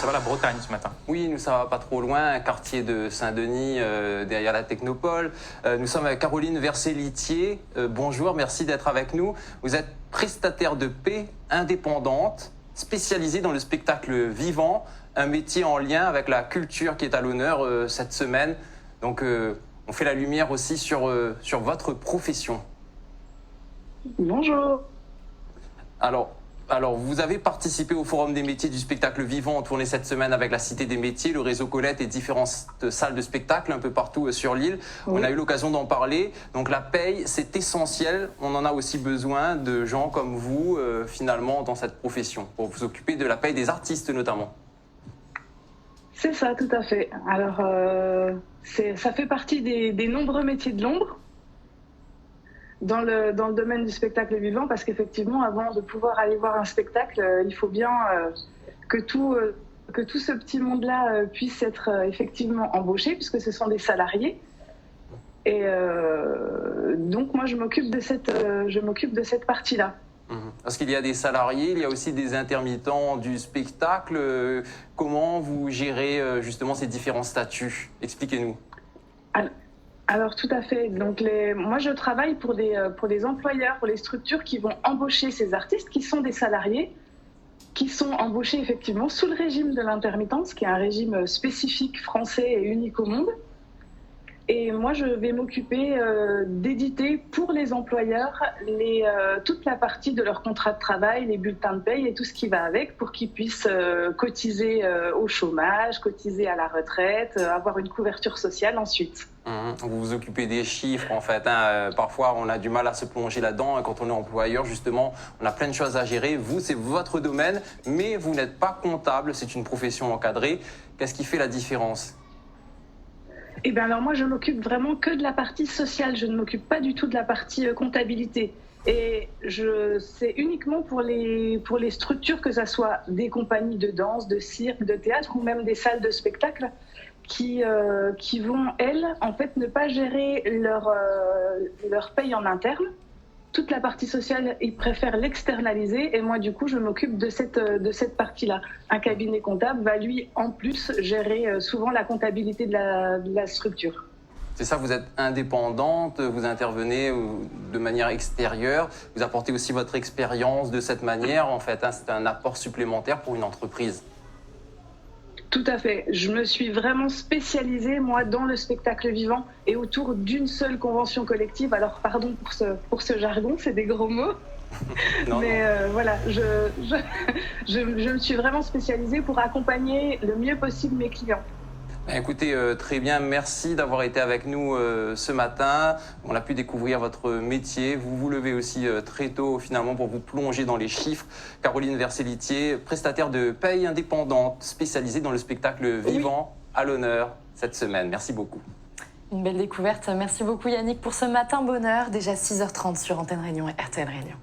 va la Bretagne ce matin? Oui, nous, ça va pas trop loin, un quartier de Saint-Denis, derrière la Technopole. Nous sommes avec Caroline Versé-Litier. Bonjour, merci d'être avec nous. Vous êtes prestataire de paix indépendante, spécialisée dans le spectacle vivant, un métier en lien avec la culture qui est à l'honneur cette semaine. Donc, on fait la lumière aussi sur votre profession. Bonjour. Alors, vous avez participé au Forum des métiers du spectacle vivant en tournée cette semaine avec la Cité des métiers, le réseau Colette et différentes salles de spectacle un peu partout sur l'île. Oui. On a eu l'occasion d'en parler. Donc la paye, c'est essentiel. On en a aussi besoin de gens comme vous, finalement, dans cette profession, pour vous occuper de la paye des artistes notamment. C'est ça, tout à fait. Alors, ça fait partie des nombreux métiers de l'ombre dans le domaine du spectacle vivant, parce qu'effectivement, avant de pouvoir aller voir un spectacle, il faut bien que tout ce petit monde-là puisse être effectivement embauché, puisque ce sont des salariés. Et donc, moi, je m'occupe de cette partie-là. Parce qu'il y a des salariés, il y a aussi des intermittents du spectacle. Comment vous gérez justement ces différents statuts? Expliquez-nous. Alors tout à fait. Donc moi je travaille pour des employeurs, pour les structures qui vont embaucher ces artistes, qui sont des salariés, qui sont embauchés effectivement sous le régime de l'intermittence, qui est un régime spécifique français et unique au monde. Et moi je vais m'occuper d'éditer pour les employeurs toute la partie de leur contrat de travail, les bulletins de paye et tout ce qui va avec, pour qu'ils puissent cotiser au chômage, cotiser à la retraite, avoir une couverture sociale ensuite. Vous vous occupez des chiffres en fait. Parfois on a du mal à se plonger là-dedans. Quand on est employeur justement, on a plein de choses à gérer. Vous, c'est votre domaine, mais vous n'êtes pas comptable, c'est une profession encadrée. Qu'est-ce qui fait la différence? Eh bien alors moi je m'occupe vraiment que de la partie sociale, je ne m'occupe pas du tout de la partie comptabilité. Et c'est uniquement pour les structures, que ce soit des compagnies de danse, de cirque, de théâtre ou même des salles de spectacle, qui vont, elles, en fait, ne pas gérer leur paye en interne. Toute la partie sociale, ils préfèrent l'externaliser, et moi, du coup, je m'occupe de cette partie-là. Un cabinet comptable va, lui, en plus, gérer souvent la comptabilité de la structure. C'est ça, vous êtes indépendante, vous intervenez de manière extérieure, vous apportez aussi votre expérience de cette manière, en fait, c'est un apport supplémentaire pour une entreprise. Tout à fait. Je me suis vraiment spécialisée, moi, dans le spectacle vivant et autour d'une seule convention collective. Alors, pardon pour ce jargon, c'est des gros mots. Non, mais voilà, je me suis vraiment spécialisée pour accompagner le mieux possible mes clients. Écoutez, très bien, merci d'avoir été avec nous ce matin. On a pu découvrir votre métier. Vous vous levez aussi très tôt finalement pour vous plonger dans les chiffres. Caroline Versé-Litier, prestataire de paye indépendante, spécialisée dans le spectacle vivant, à l'honneur cette semaine. Merci beaucoup. Une belle découverte. Merci beaucoup Yannick pour ce matin bonheur. Déjà 6h30 sur Antenne Réunion et RTL Réunion.